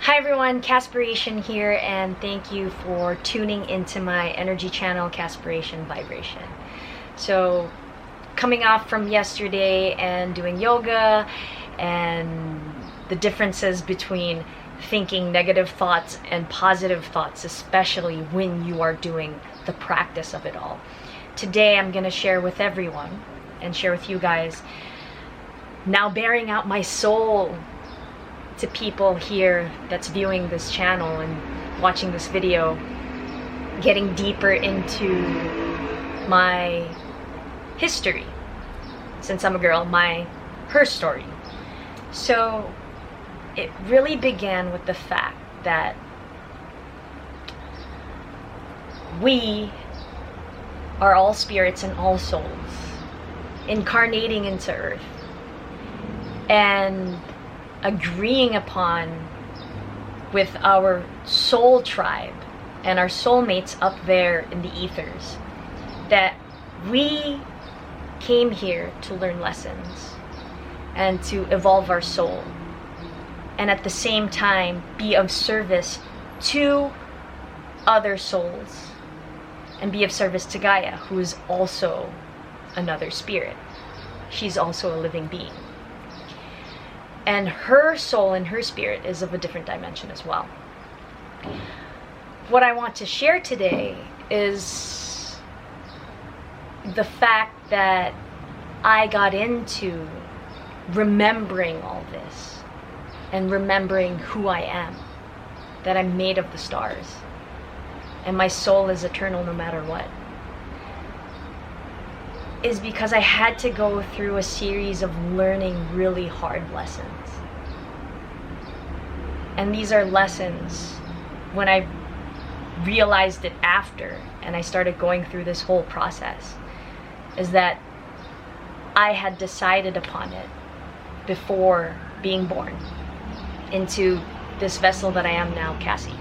Hi everyone, Caspiration here, and thank you for tuning into my energy channel, Caspiration Vibration. So, coming off from yesterday and doing yoga and the differences between thinking negative thoughts and positive thoughts, especially when you are doing the practice of it all. Today I'm going to share with everyone and share with you guys now bearing out my soul to people here that's viewing this channel and watching this video, getting deeper into my history. Since I'm a girl, her story. So it really began with the fact that we are all spirits and all souls incarnating into Earth and agreeing upon with our soul tribe and our soulmates up there in the ethers that we came here to learn lessons and to evolve our soul, and at the same time be of service to other souls and be of service to Gaia, who is also another spirit. She's also a living being. And her soul and her spirit is of a different dimension as well. What I want to share today is the fact that I got into remembering all this and remembering who I am, that I'm made of the stars and my soul is eternal no matter what, is because I had to go through a series of learning really hard lessons. And these are lessons when I realized it after and I started going through this whole process, is that I had decided upon it before being born into this vessel that I am now, Cassie.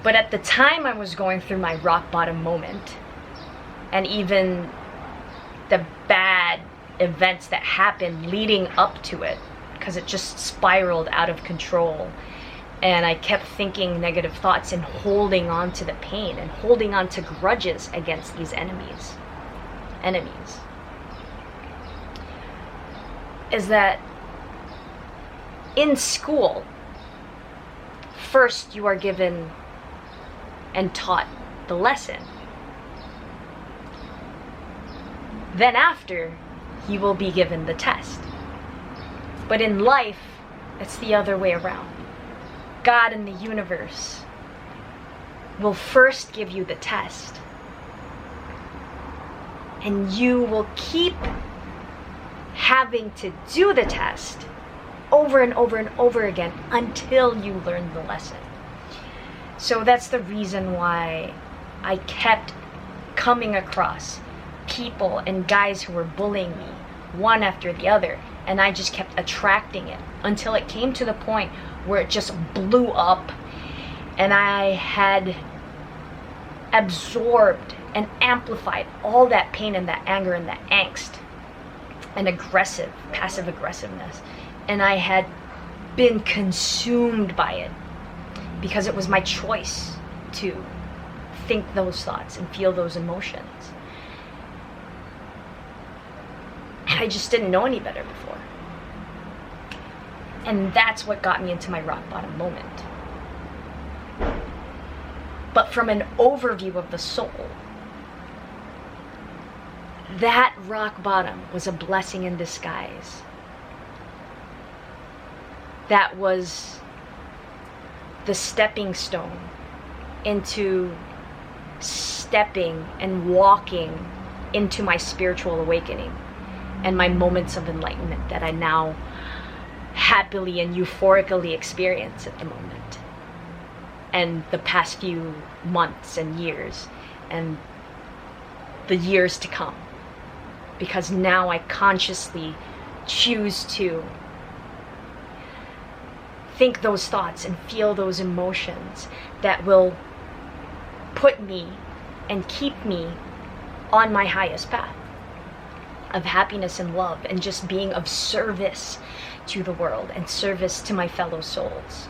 But at the time I was going through my rock bottom moment, and even the bad events that happened leading up to it, because it just spiraled out of control, and I kept thinking negative thoughts and holding on to the pain and holding on to grudges against these enemies, is that in school, first you are given and taught the lesson. Then after, you will be given the test. But in life, it's the other way around. God and the universe will first give you the test. And you will keep having to do the test over and over and over again until you learn the lesson. So that's the reason why I kept coming across people and guys who were bullying me one after the other, and I just kept attracting it until it came to the point where it just blew up, and I had absorbed and amplified all that pain and that anger and that angst and passive aggressiveness, and I had been consumed by it because it was my choice to think those thoughts and feel those emotions. I just didn't know any better before. And that's what got me into my rock bottom moment. But from an overview of the soul, that rock bottom was a blessing in disguise. That was the stepping stone into stepping and walking into my spiritual awakening and my moments of enlightenment that I now happily and euphorically experience at the moment, and the past few months and years and the years to come, because now I consciously choose to think those thoughts and feel those emotions that will put me and keep me on my highest path. of happiness and love, and just being of service to the world, and service to my fellow souls,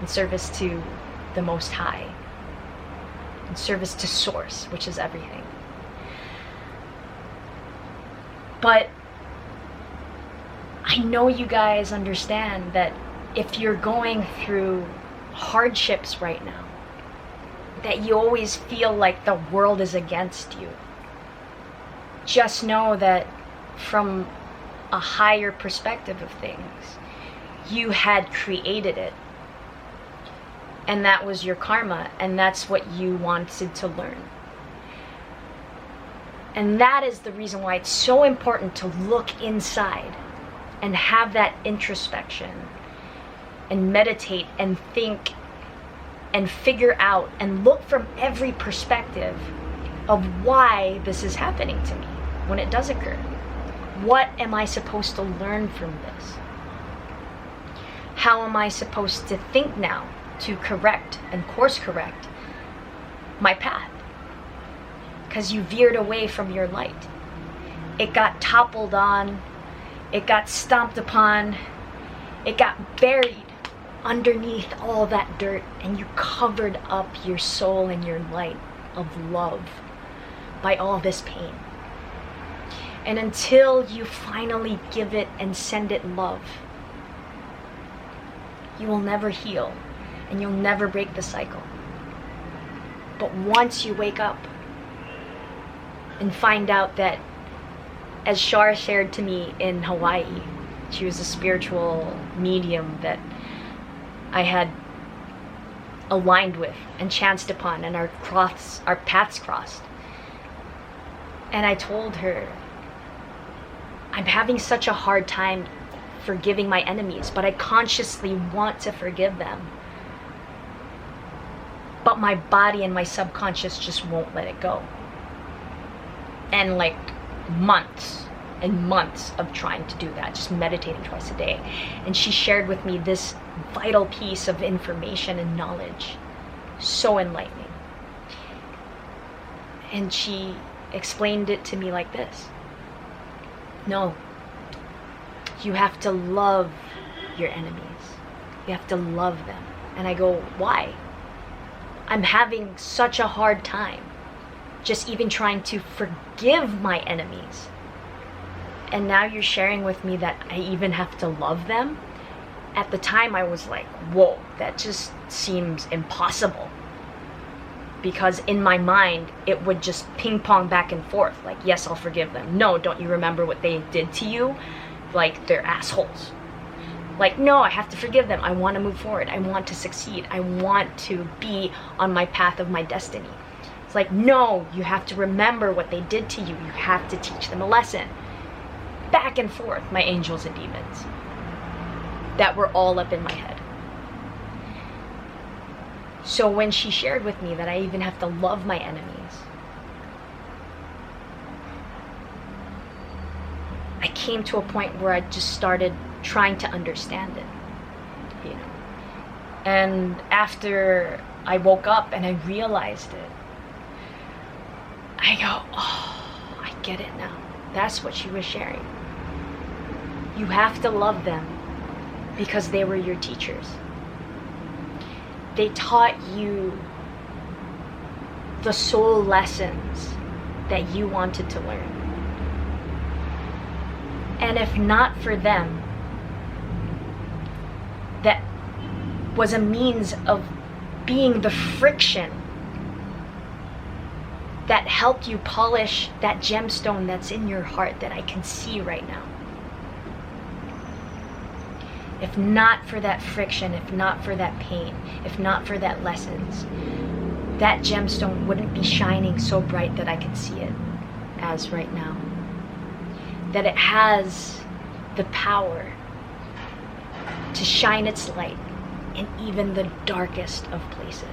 and service to the Most High, and service to Source, which is everything. But I know you guys understand that if you're going through hardships right now, that you always feel like the world is against you. Just know that from a higher perspective of things, you had created it. And that was your karma, and that's what you wanted to learn. And that is the reason why it's so important to look inside and have that introspection and meditate and think and figure out and look from every perspective of why this is happening to me when it does occur. What am I supposed to learn from this? How am I supposed to think now to correct and course correct my path? Because you veered away from your light. It got toppled on, it got stomped upon, it got buried underneath all that dirt, and you covered up your soul and your light of love by all this pain. And until you finally give it and send it love, you will never heal, and you'll never break the cycle. But once you wake up and find out that, as Shar shared to me in Hawaii, she was a spiritual medium that I had aligned with and chanced upon, and our paths crossed. And I told her, I'm having such a hard time forgiving my enemies, but I consciously want to forgive them. But my body and my subconscious just won't let it go. And like months and months of trying to do that, just meditating twice a day. And she shared with me this vital piece of information and knowledge, so enlightening. And she explained it to me like this: no, you have to love your enemies. You have to love them. And I go, why? I'm having such a hard time just even trying to forgive my enemies. And now you're sharing with me that I even have to love them? At the time I was like, whoa, that just seems impossible. Because in my mind, it would just ping pong back and forth. Like, yes, I'll forgive them. No, don't you remember what they did to you? Like, they're assholes. Like, no, I have to forgive them. I want to move forward. I want to succeed. I want to be on my path of my destiny. It's like, no, you have to remember what they did to you. You have to teach them a lesson. Back and forth, my angels and demons that were all up in my head. So when she shared with me that I even have to love my enemies, I came to a point where I just started trying to understand it, you know. And after I woke up and I realized it, I go, oh, I get it now. That's what she was sharing. You have to love them because they were your teachers. They taught you the soul lessons that you wanted to learn. And if not for them, that was a means of being the friction that helped you polish that gemstone that's in your heart that I can see right now. If not for that friction, if not for that pain, if not for that lessons, that gemstone wouldn't be shining so bright that I can see it as right now. That it has the power to shine its light in even the darkest of places.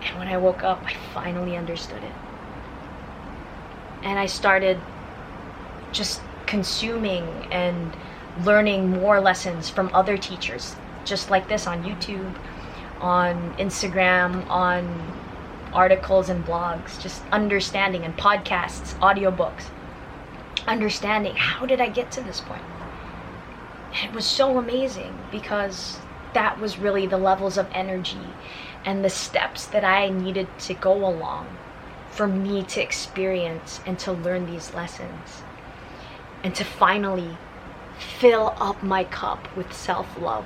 And when I woke up, I finally understood it. And I started just consuming and learning more lessons from other teachers, just like this, on YouTube, on Instagram, on articles and blogs, just understanding, and podcasts, audiobooks, understanding how did I get to this point. And it was so amazing because that was really the levels of energy and the steps that I needed to go along for me to experience and to learn these lessons and to finally fill up my cup with self-love.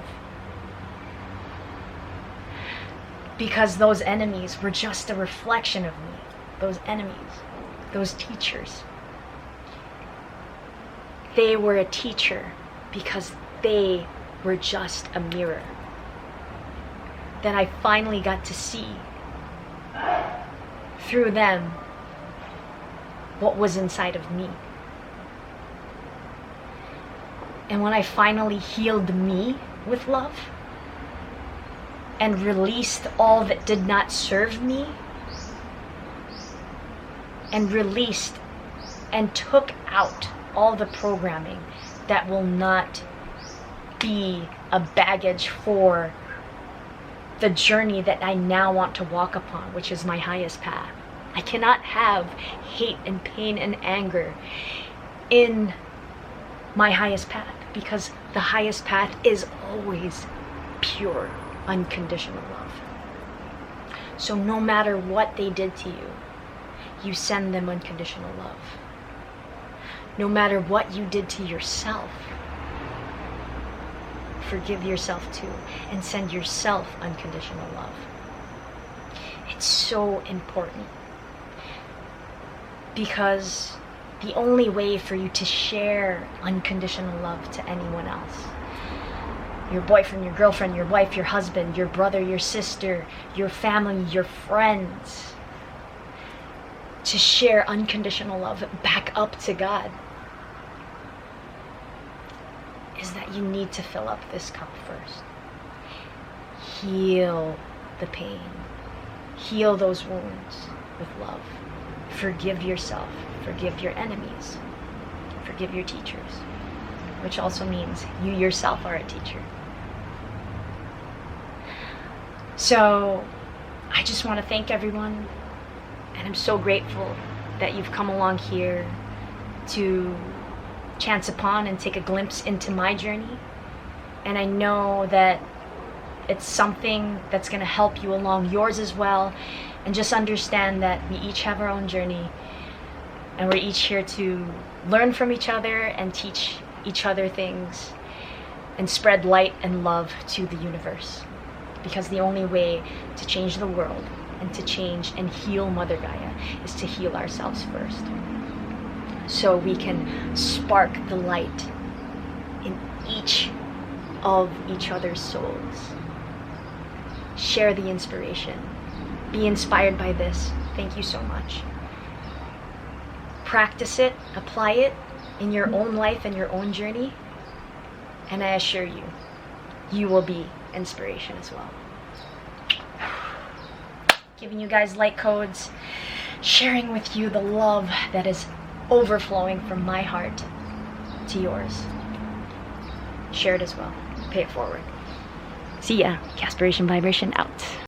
Because those enemies were just a reflection of me. Those enemies, those teachers. They were a teacher because they were just a mirror that I finally got to see through them what was inside of me. And when I finally healed me with love and released all that did not serve me, and released and took out all the programming that will not be a baggage for the journey that I now want to walk upon, which is my highest path. I cannot have hate and pain and anger in my highest path, because the highest path is always pure, unconditional love. So no matter what they did to you, you send them unconditional love. No matter what you did to yourself, forgive yourself too, and send yourself unconditional love. It's so important, because the only way for you to share unconditional love to anyone else, your boyfriend, your girlfriend, your wife, your husband, your brother, your sister, your family, your friends, to share unconditional love back up to God, is that you need to fill up this cup first. Heal the pain. Heal those wounds with love. Forgive yourself. Forgive your enemies. Forgive your teachers. Which also means you yourself are a teacher. So, I just want to thank everyone. And I'm so grateful that you've come along here to chance upon and take a glimpse into my journey. And I know that it's something that's going to help you along yours as well. And just understand that we each have our own journey, and we're each here to learn from each other and teach each other things and spread light and love to the universe. Because the only way to change the world and to change and heal Mother Gaia is to heal ourselves first, so we can spark the light in each of each other's souls. Share the inspiration. Be inspired by this. Thank you so much. Practice it, apply it in your own life and your own journey, and I assure you, you will be inspiration as well. Giving you guys light codes, sharing with you the love that is overflowing from my heart to yours. Share it as well. Pay it forward. See ya. Caspiration Vibration out.